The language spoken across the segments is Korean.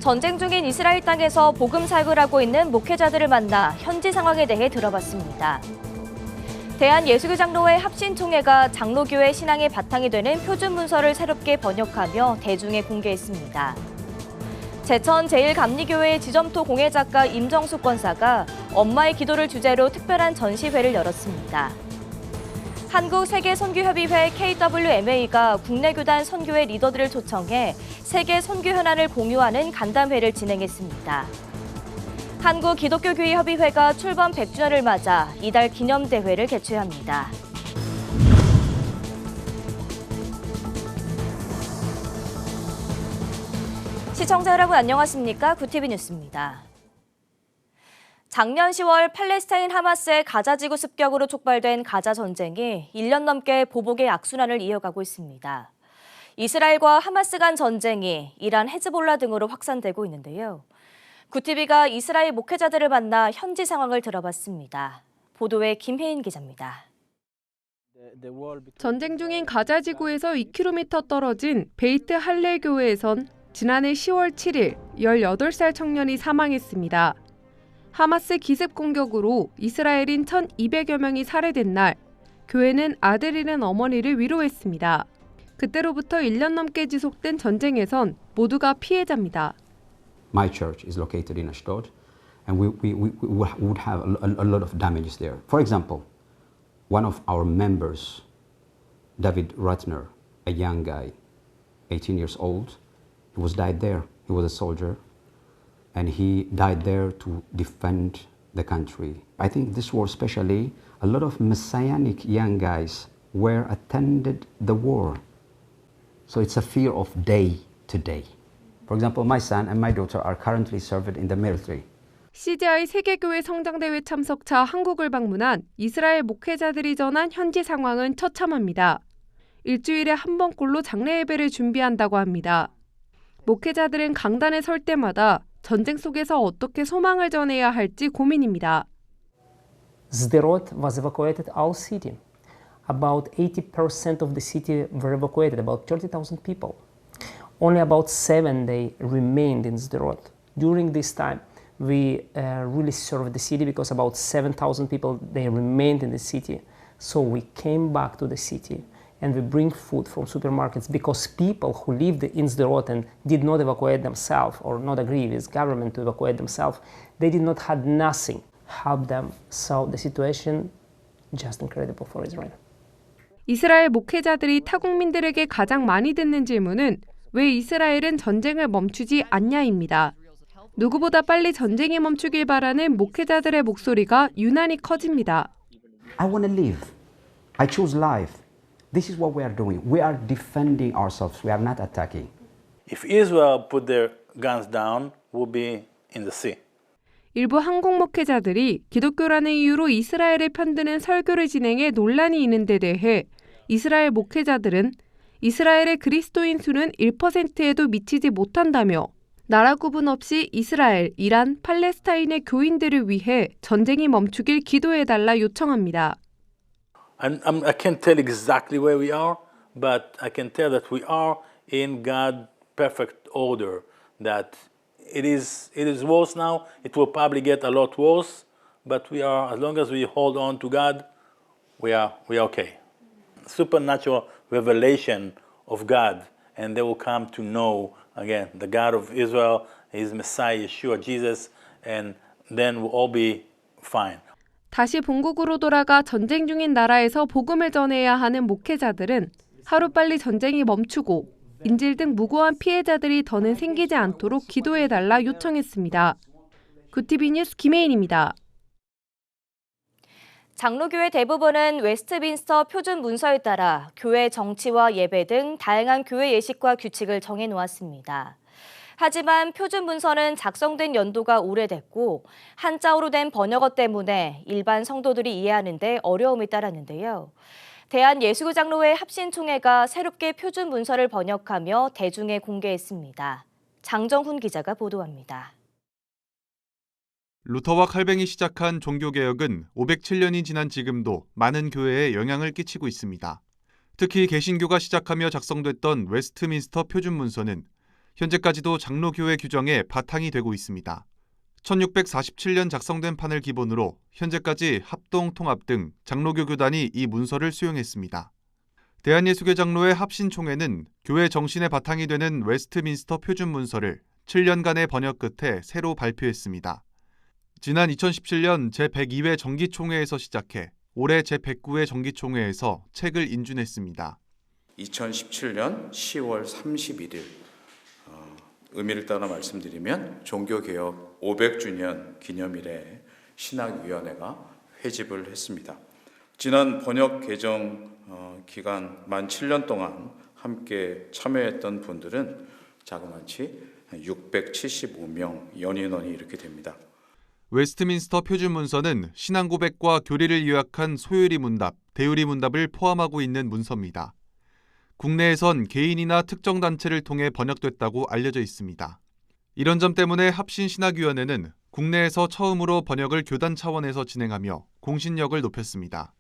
전쟁 중인 이스라엘 땅에서 복음 사역을 하고 있는 목회자들을 만나 현지 상황에 대해 들어봤습니다. 대한예수교장로회 합신총회가 장로교회 신앙의 바탕이 되는 표준 문서를 새롭게 번역하며 대중에 공개했습니다. 제천 제1감리교회 지점토 공예작가 임정숙 권사가 엄마의 기도를 주제로 특별한 전시회를 열었습니다. 한국세계선교협의회 KWMA가 국내 교단 선교회 리더들을 초청해 세계 선교 현안을 공유하는 간담회를 진행했습니다. 한국기독교교회협의회가 출범 100주년을 맞아 이달 기념대회를 개최합니다. 시청자 여러분 안녕하십니까? 구티비 뉴스입니다. 작년 10월 팔레스타인 하마스의 가자지구 습격으로 촉발된 가자 전쟁이 1년 넘게 보복의 악순환을 이어가고 있습니다. 이스라엘과 하마스 간 전쟁이 이란 헤즈볼라 등으로 확산되고 있는데요. 구티비가 이스라엘 목회자들을 만나 현지 상황을 들어봤습니다. 보도에 김혜인 기자입니다. 전쟁 중인 가자 지구에서 2km 떨어진 베이트 할렐 교회에선 지난해 10월 7일 18살 청년이 사망했습니다. 하마스 기습 공격으로 이스라엘인 1,200여 명이 살해된 날, 교회는 아들 잃은 어머니를 위로했습니다. 그때로부터 1년 넘게 지속된 전쟁에선 모두가 피해자입니다. My church is located in Ashdod, and we would have a lot of damages there. For example, one of our members, David Ratner, a young guy, 18 years old, he was died there. He was a soldier, and he died there to defend the country. I think this war especially, a lot of messianic young guys were attended the war. So it's a fear of day to day. For example, my son and my daughter are currently served in the military. CGI 세계교회 성장대회 참석차 한국을 방문한 이스라엘 목회자들이 전한 현지 상황은 처참합니다. 일주일에 한 번꼴로 장례 예배를 준비한다고 합니다. 목회자들은 강단에 설 때마다 전쟁 속에서 어떻게 소망을 전해야 할지 고민입니다. Sderot was evacuated our city. About 80% of the city were evacuated, about 30,000 people. Only about 7 they remained in Sderot. During this time, we really served the city because about 7,000 people, they remained in the city. So we came back to the city and we bring food from supermarkets because people who lived in Sderot and did not evacuate themselves or not agree with government to evacuate themselves, they did not have nothing help them. So the situation just incredible for Israel. 이스라엘 목회자들이 타국민들에게 가장 많이 듣는 질문은 왜 이스라엘은 전쟁을 멈추지 않냐입니다. 누구보다 빨리 전쟁이 멈추길 바라는 목회자들의 목소리가 유난히 커집니다. I want to live. I choose life. This is what we are doing. We are defending ourselves. We are not attacking. If Israel put their guns down, we'll be in the sea. 일부 한국 목회자들이 기독교라는 이유로 이스라엘을 편드는 설교를 진행해 논란이 있는 데 대해 이스라엘 목회자들은 이스라엘의 그리스도인 수는 1%에도 미치지 못한다며 나라 구분 없이 이스라엘, 이란, 팔레스타인의 교인들을 위해 전쟁이 멈추길 기도해달라 요청합니다. I can't tell exactly where we are, but I can tell that we are in God's perfect order. That it is worse now. It will probably get a lot worse, but we are, as long as we hold on to God, we are okay. Supernatural revelation of God, and they will come to know again the God of Israel, His Messiah, Yeshua, Jesus, and then we'll all be fine. 다시 본국으로 돌아가 전쟁 중인 나라에서 복음을 전해야 하는 목회자들은 하루빨리 전쟁이 멈추고 인질 등 무고한 피해자들이 더는 생기지 않도록 기도해달라 요청했습니다. 구티비 뉴스 김혜인입니다. 장로교회 대부분은 웨스트민스터 표준 문서에 따라 교회 정치와 예배 등 다양한 교회 예식과 규칙을 정해놓았습니다. 하지만 표준 문서는 작성된 연도가 오래됐고 한자어로 된 번역어 때문에 일반 성도들이 이해하는 데 어려움이 따랐는데요. 대한예수교장로회 합신총회가 새롭게 표준 문서를 번역하며 대중에 공개했습니다. 장정훈 기자가 보도합니다. 루터와 칼뱅이 시작한 종교개혁은 507년이 지난 지금도 많은 교회에 영향을 끼치고 있습니다. 특히 개신교가 시작하며 작성됐던 웨스트민스터 표준 문서는 현재까지도 장로교회 규정의 바탕이 되고 있습니다. 1647년 작성된 판을 기본으로 현재까지 합동, 통합 등 장로교 교단이 이 문서를 수용했습니다. 대한예수교 장로회 합신총회는 교회 정신의 바탕이 되는 웨스트민스터 표준 문서를 7년간의 번역 끝에 새로 발표했습니다. 지난 2017년 제102회 정기총회에서 시작해 올해 제109회 정기총회에서 책을 인준했습니다. 2017년 10월 31일 의미를 따라 말씀드리면 종교개혁 500주년 기념일에 신학위원회가 회집을 했습니다. 지난 번역 개정 기간 만 7년 동안 함께 참여했던 분들은 자그마치 675명 연인원이 이렇게 됩니다. 웨스트민스터 표준 문서는 신앙 고백과 교리를 요약한 소요리 문답, 대유리 문답을 포함하고 있는 문서입니다. 국내에선 개인이나 특정 단체를 통해 번역됐다고 알려져 있습니다. 이런 점 때문에 합신신학위원회는 국내에서 처음으로 번역을 교단 차원에서 진행하며 공신력을 높였습니다.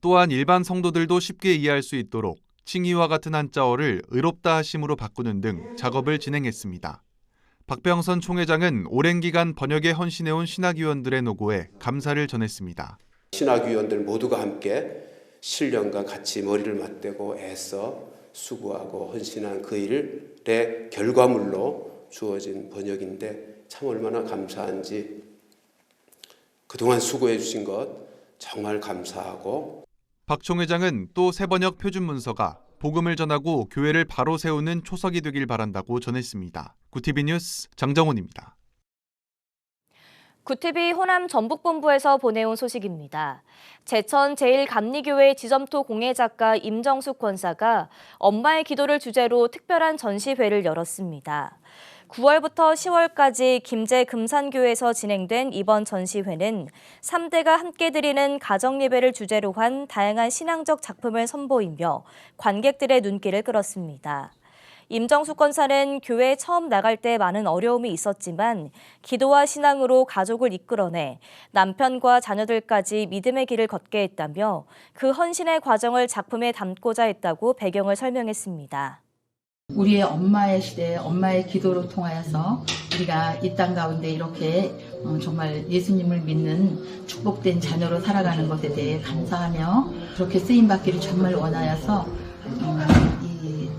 또한 일반 성도들도 쉽게 이해할 수 있도록 칭의와 같은 한자어를 의롭다 하심으로 바꾸는 등 작업을 진행했습니다. 박병선 총회장은 오랜 기간 번역에 헌신해온 신학위원들의 노고에 감사를 전했습니다. 신학위원들 모두가 함께 신령과 같이 머리를 맞대고 애써 수고하고 헌신한 그 일의 결과물로 주어진 번역인데 참 얼마나 감사한지 그동안 수고해 주신 것 정말 감사하고 박 총회장은 또 새번역 표준 문서가 복음을 전하고 교회를 바로 세우는 초석이 되길 바란다고 전했습니다. 구티비 뉴스 장정훈입니다. 구티비 호남 전북본부에서 보내온 소식입니다. 제천 제1감리교회 지점토 공예 작가 임정숙 권사가 엄마의 기도를 주제로 특별한 전시회를 열었습니다. 9월부터 10월까지 김제 금산교에서 진행된 이번 전시회는 3대가 함께 드리는 가정예배를 주제로 한 다양한 신앙적 작품을 선보이며 관객들의 눈길을 끌었습니다. 임정숙 권사는 교회에 처음 나갈 때 많은 어려움이 있었지만 기도와 신앙으로 가족을 이끌어내 남편과 자녀들까지 믿음의 길을 걷게 했다며 그 헌신의 과정을 작품에 담고자 했다고 배경을 설명했습니다. 우리의 엄마의 시대, 엄마의 기도로 통하여서 우리가 이 땅 가운데 이렇게 정말 예수님을 믿는 축복된 자녀로 살아가는 것에 대해 감사하며 그렇게 쓰임받기를 정말 원하여서 이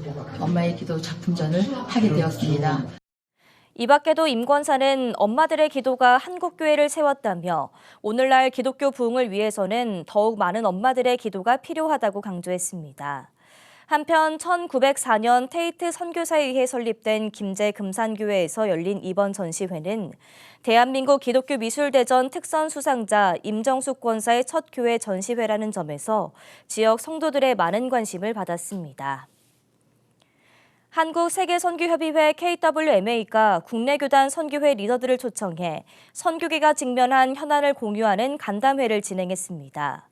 엄마의 기도 작품전을 하게 되었습니다. 이 밖에도 임 권사는 엄마들의 기도가 한국교회를 세웠다며 오늘날 기독교 부흥을 위해서는 더욱 많은 엄마들의 기도가 필요하다고 강조했습니다. 한편 1904년 테이트 선교사에 의해 설립된 김제 금산교회에서 열린 이번 전시회는 대한민국 기독교 미술대전 특선 수상자 임정숙 권사의 첫 교회 전시회라는 점에서 지역 성도들의 많은 관심을 받았습니다. 한국세계선교협의회 KWMA가 국내 교단 선교회 리더들을 초청해 선교계가 직면한 현안을 공유하는 간담회를 진행했습니다.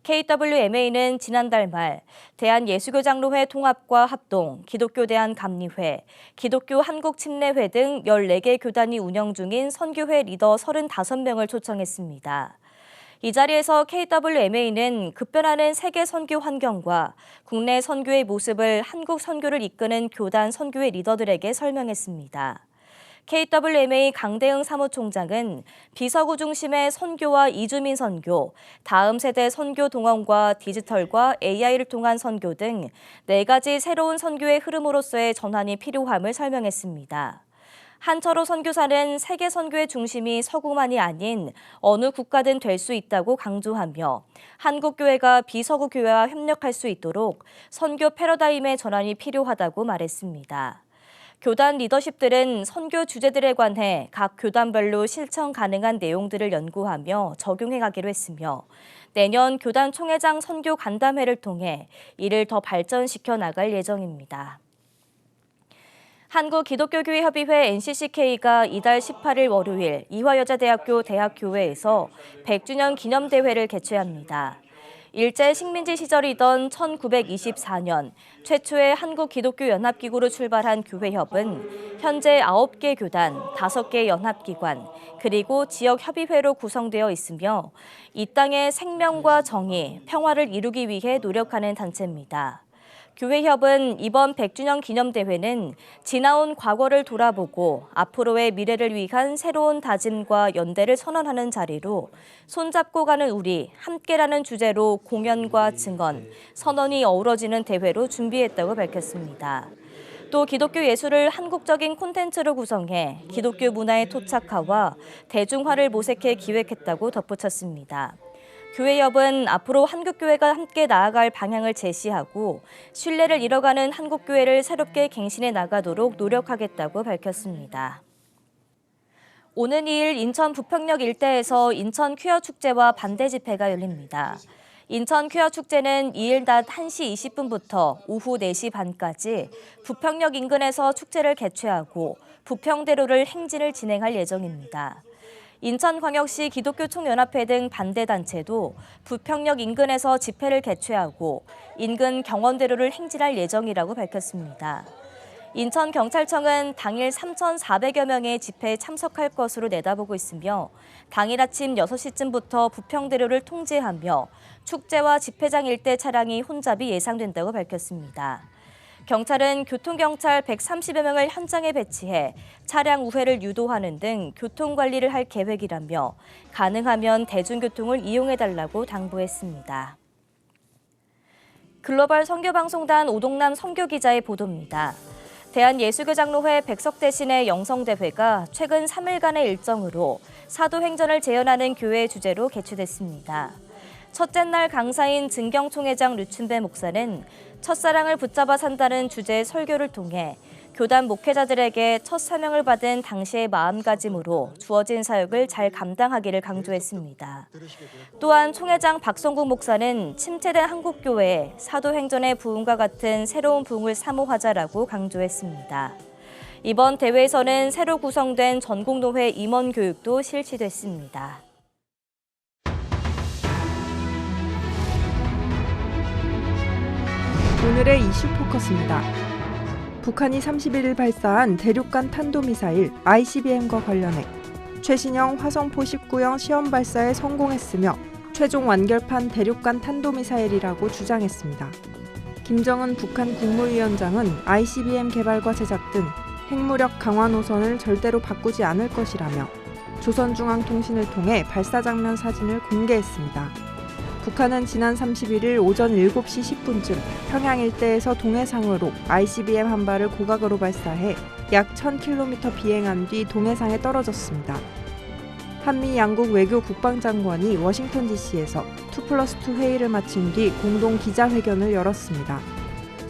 KWMA는 지난달 말 대한예수교장로회 통합과 합동, 기독교 대한감리회, 기독교 한국침례회 등 14개 교단이 운영 중인 선교회 리더 35명을 초청했습니다. 이 자리에서 KWMA는 급변하는 세계 선교 환경과 국내 선교의 모습을 한국 선교를 이끄는 교단 선교회 리더들에게 설명했습니다. KWMA 강대응 사무총장은 비서구 중심의 선교와 이주민 선교, 다음 세대 선교 동원과 디지털과 AI를 통한 선교 등 4가지 새로운 선교의 흐름으로서의 전환이 필요함을 설명했습니다. 한철호 선교사는 세계 선교의 중심이 서구만이 아닌 어느 국가든 될 수 있다고 강조하며 한국교회가 비서구 교회와 협력할 수 있도록 선교 패러다임의 전환이 필요하다고 말했습니다. 교단 리더십들은 선교 주제들에 관해 각 교단별로 실천 가능한 내용들을 연구하며 적용해 가기로 했으며 내년 교단 총회장 선교 간담회를 통해 이를 더 발전시켜 나갈 예정입니다. 한국기독교교회협의회 NCCK가 이달 18일 월요일 이화여자대학교 대학교회에서 100주년 기념대회를 개최합니다. 일제 식민지 시절이던 1924년 최초의 한국기독교연합기구로 출발한 교회협은 현재 9개 교단, 5개 연합기관, 그리고 지역협의회로 구성되어 있으며 이 땅의 생명과 정의, 평화를 이루기 위해 노력하는 단체입니다. 교회협은 이번 100주년 기념대회는 지나온 과거를 돌아보고 앞으로의 미래를 위한 새로운 다짐과 연대를 선언하는 자리로 손잡고 가는 우리, 함께라는 주제로 공연과 증언, 선언이 어우러지는 대회로 준비했다고 밝혔습니다. 또 기독교 예술을 한국적인 콘텐츠로 구성해 기독교 문화의 토착화와 대중화를 모색해 기획했다고 덧붙였습니다. 교회협은 앞으로 한국교회가 함께 나아갈 방향을 제시하고 신뢰를 잃어가는 한국교회를 새롭게 갱신해 나가도록 노력하겠다고 밝혔습니다. 오는 2일 인천 부평역 일대에서 인천 퀴어 축제와 반대 집회가 열립니다. 인천 퀴어 축제는 2일 낮 1시 20분부터 오후 4시 반까지 부평역 인근에서 축제를 개최하고 부평대로를 행진을 진행할 예정입니다. 인천광역시 기독교총연합회 등 반대단체도 부평역 인근에서 집회를 개최하고 인근 경원대로를 행진할 예정이라고 밝혔습니다. 인천경찰청은 당일 3,400여 명의 집회에 참석할 것으로 내다보고 있으며 당일 아침 6시쯤부터 부평대로를 통제하며 축제와 집회장 일대 차량이 혼잡이 예상된다고 밝혔습니다. 경찰은 교통경찰 130여 명을 현장에 배치해 차량 우회를 유도하는 등 교통관리를 할 계획이라며 가능하면 대중교통을 이용해달라고 당부했습니다. 글로벌 선교방송단 오동남 선교기자의 보도입니다. 대한예수교장로회 백석대신의 영성대회가 최근 3일간의 일정으로 사도행전을 재현하는 교회의 주제로 개최됐습니다. 첫째 날 강사인 증경총회장 류춘배 목사는 첫사랑을 붙잡아 산다는 주제의 설교를 통해 교단 목회자들에게 첫 사명을 받은 당시의 마음가짐으로 주어진 사역을 잘 감당하기를 강조했습니다. 또한 총회장 박성국 목사는 침체된 한국교회에 사도행전의 부흥과 같은 새로운 부흥을 사모하자라고 강조했습니다. 이번 대회에서는 새로 구성된 전국노회 임원 교육도 실시됐습니다. 오늘의 이슈 포커스입니다. 북한이 31일 발사한 대륙간 탄도미사일 ICBM과 관련해 최신형 화성포 19형 시험 발사에 성공했으며 최종 완결판 대륙간 탄도미사일이라고 주장했습니다. 김정은 북한 국무위원장은 ICBM 개발과 제작 등 핵무력 강화 노선을 절대로 바꾸지 않을 것이라며 조선중앙통신을 통해 발사 장면 사진을 공개했습니다. 북한은 지난 31일 오전 7시 10분쯤 평양 일대에서 동해상으로 ICBM 한 발을 고각으로 발사해 약 1000km 비행한 뒤 동해상에 떨어졌습니다. 한미 양국 외교 국방장관이 워싱턴 DC에서 2+2 회의를 마친 뒤 공동 기자회견을 열었습니다.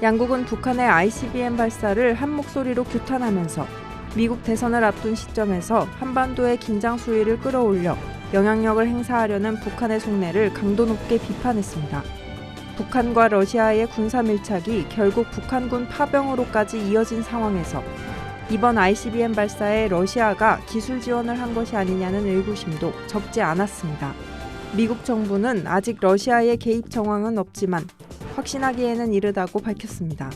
양국은 북한의 ICBM 발사를 한 목소리로 규탄하면서 미국 대선을 앞둔 시점에서 한반도의 긴장 수위를 끌어올려 영향력을 행사하려는 북한의 속내를 강도 높게 비판했습니다. 북한과 러시아의 군사 밀착이 결국 북한군 파병으로까지 이어진 상황에서 이번 ICBM 발사에 러시아가 기술 지원을 한 것이 아니냐는 의구심도 적지 않았습니다. 미국 정부는 아직 러시아의 개입 정황은 없지만 확신하기에는 이르다고 밝혔습니다.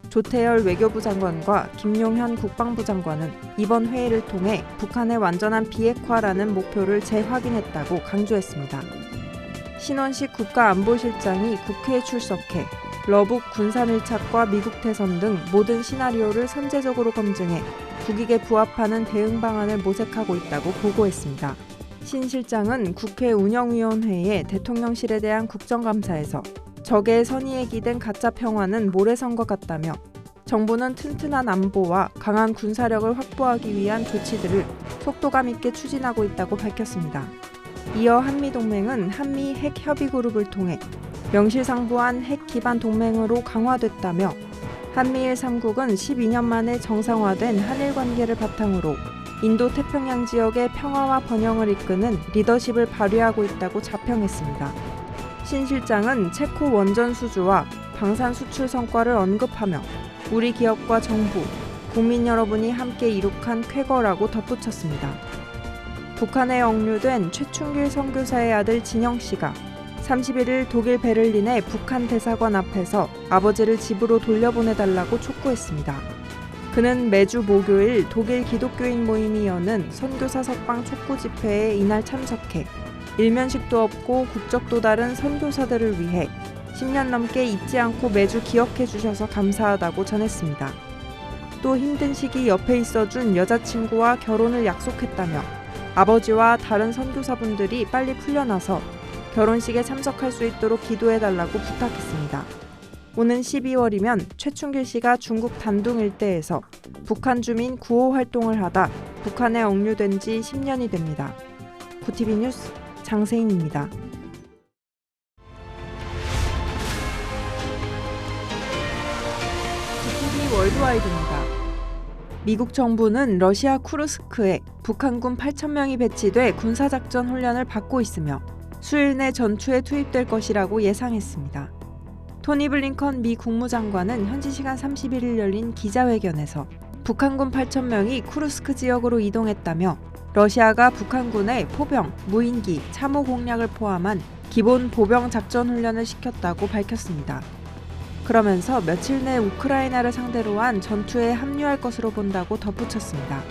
조태열 외교부 장관과 김용현 국방부 장관은 이번 회의를 통해 북한의 완전한 비핵화라는 목표를 재확인했다고 강조했습니다. 신원식 국가안보실장이 국회에 출석해 러북 군사 밀착과 미국 대선 등 모든 시나리오를 선제적으로 검증해 국익에 부합하는 대응 방안을 모색하고 있다고 보고했습니다. 신 실장은 국회 운영위원회의 대통령실에 대한 국정감사에서 적의 선의에 기댄 가짜 평화는 모래성과 같다며 정부는 튼튼한 안보와 강한 군사력을 확보하기 위한 조치들을 속도감 있게 추진하고 있다고 밝혔습니다. 이어 한미동맹은 한미 핵협의그룹을 통해 명실상부한 핵 기반 동맹으로 강화됐다며 한미일 3국은 12년 만에 정상화된 한일 관계를 바탕으로 인도-태평양 지역의 평화와 번영을 이끄는 리더십을 발휘하고 있다고 자평했습니다. 신 실장은 체코 원전 수주와 방산 수출 성과를 언급하며 우리 기업과 정부, 국민 여러분이 함께 이룩한 쾌거라고 덧붙였습니다. 북한에 억류된 최충길 선교사의 아들 진영 씨가 31일 독일 베를린의 북한 대사관 앞에서 아버지를 집으로 돌려보내달라고 촉구했습니다. 그는 매주 목요일 독일 기독교인 모임이 여는 선교사 석방 촉구 집회에 이날 참석해 일면식도 없고 국적도 다른 선교사들을 위해 10년 넘게 잊지 않고 매주 기억해 주셔서 감사하다고 전했습니다. 또 힘든 시기 옆에 있어준 여자친구와 결혼을 약속했다며 아버지와 다른 선교사분들이 빨리 풀려나서 결혼식에 참석할 수 있도록 기도해달라고 부탁했습니다. 오는 12월이면 최충길 씨가 중국 단둥 일대에서 북한 주민 구호 활동을 하다 북한에 억류된 지 10년이 됩니다. 구티비 뉴스 장세인입니다. 구티비 월드와이드입니다. 미국 정부는 러시아 쿠르스크에 북한군 8,000명이 배치돼 군사작전 훈련을 받고 있으며 수일 내 전투에 투입될 것이라고 예상했습니다. 토니 블링컨 미 국무장관은 현지 시간 31일 열린 기자회견에서 북한군 8,000명이 쿠르스크 지역으로 이동했다며 러시아가 북한군의 포병, 무인기, 참호 공략을 포함한 기본 보병 작전 훈련을 시켰다고 밝혔습니다. 그러면서 며칠 내 우크라이나를 상대로 한 전투에 합류할 것으로 본다고 덧붙였습니다.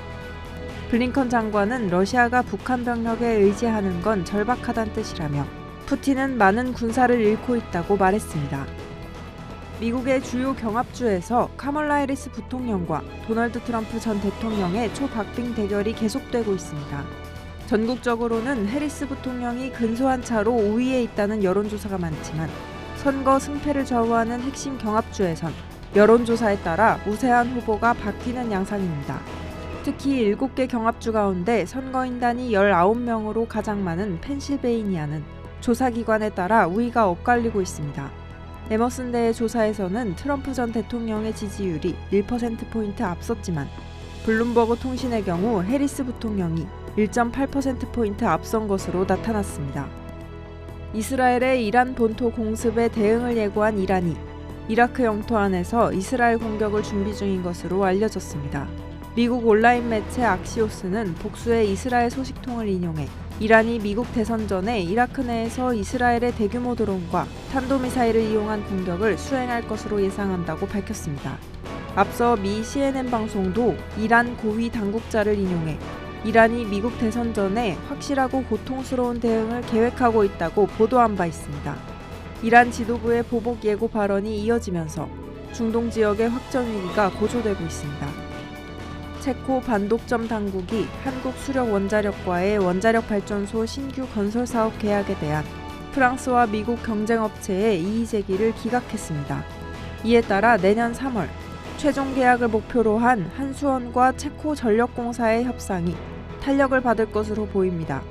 블링컨 장관은 러시아가 북한 병력에 의지하는 건 절박하다는 뜻이라며 푸틴은 많은 군사를 잃고 있다고 말했습니다. 미국의 주요 경합주에서 카멀라 해리스 부통령과 도널드 트럼프 전 대통령의 초박빙 대결이 계속되고 있습니다. 전국적으로는 해리스 부통령이 근소한 차로 우위에 있다는 여론조사가 많지만 선거 승패를 좌우하는 핵심 경합주에선 여론조사에 따라 우세한 후보가 바뀌는 양상입니다. 특히 7개 경합주 가운데 선거인단이 19명으로 가장 많은 펜실베이니아는 조사기관에 따라 우위가 엇갈리고 있습니다. 에머슨대의 조사에서는 트럼프 전 대통령의 지지율이 1%포인트 앞섰지만 블룸버그 통신의 경우 해리스 부통령이 1.8%포인트 앞선 것으로 나타났습니다. 이스라엘의 이란 본토 공습에 대응을 예고한 이란이 이라크 영토 안에서 이스라엘 공격을 준비 중인 것으로 알려졌습니다. 미국 온라인 매체 악시오스는 복수의 이스라엘 소식통을 인용해 이란이 미국 대선 전에 이라크 내에서 이스라엘의 대규모 드론과 탄도미사일을 이용한 공격을 수행할 것으로 예상한다고 밝혔습니다. 앞서 미 CNN 방송도 이란 고위 당국자를 인용해 이란이 미국 대선 전에 확실하고 고통스러운 대응을 계획하고 있다고 보도한 바 있습니다. 이란 지도부의 보복 예고 발언이 이어지면서 중동 지역의 확전 위기가 고조되고 있습니다. 체코 반독점 당국이 한국 수력 원자력과의 원자력 발전소 신규 건설 사업 계약에 대한 프랑스와 미국 경쟁업체의 이의 제기를 기각했습니다. 이에 따라 내년 3월 최종 계약을 목표로 한 한수원과 체코 전력공사의 협상이 탄력을 받을 것으로 보입니다.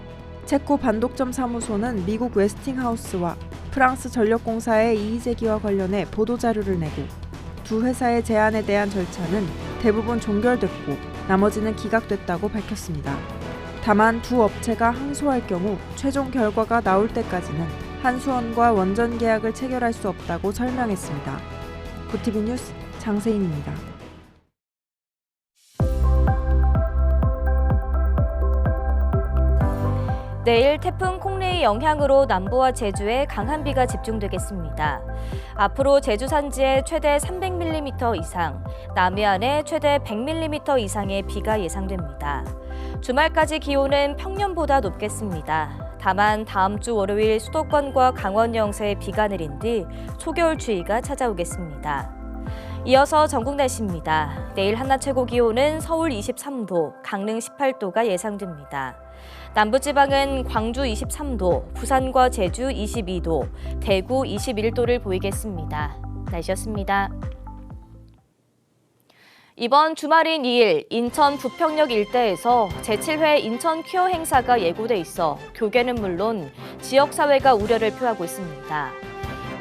체코 반독점 사무소는 미국 웨스팅하우스와 프랑스 전력공사의 이의 제기와 관련해 보도자료를 내고 두 회사의 제안에 대한 절차는 대부분 종결됐고 나머지는 기각됐다고 밝혔습니다. 다만 두 업체가 항소할 경우 최종 결과가 나올 때까지는 한수원과 원전 계약을 체결할 수 없다고 설명했습니다. 구티비 뉴스 장세인입니다. 내일 태풍 콩레이 영향으로 남부와 제주에 강한 비가 집중되겠습니다. 앞으로 제주 산지에 최대 300mm 이상, 남해안에 최대 100mm 이상의 비가 예상됩니다. 주말까지 기온은 평년보다 높겠습니다. 다만 다음 주 월요일 수도권과 강원 영서에 비가 내린 뒤 초겨울 추위가 찾아오겠습니다. 이어서 전국 날씨입니다. 내일 한낮 최고 기온은 서울 23도, 강릉 18도가 예상됩니다. 남부지방은 광주 23도, 부산과 제주 22도, 대구 21도를 보이겠습니다. 날씨였습니다. 이번 주말인 2일 인천 부평역 일대에서 제7회 인천 퀴어 행사가 예고돼 있어 교계는 물론 지역사회가 우려를 표하고 있습니다.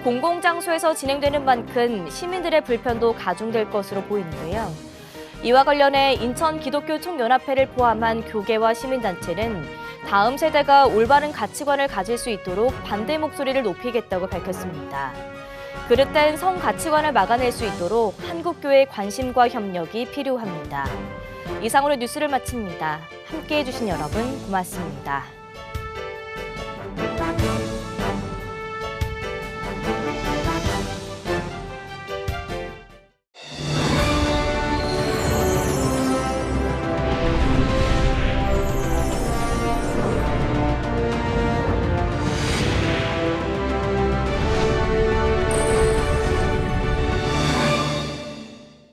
공공장소에서 진행되는 만큼 시민들의 불편도 가중될 것으로 보이는데요. 이와 관련해 인천 기독교 총연합회를 포함한 교계와 시민단체는 다음 세대가 올바른 가치관을 가질 수 있도록 반대 목소리를 높이겠다고 밝혔습니다. 그릇된 성 가치관을 막아낼 수 있도록 한국교회의 관심과 협력이 필요합니다. 이상으로 뉴스를 마칩니다. 함께해 주신 여러분 고맙습니다.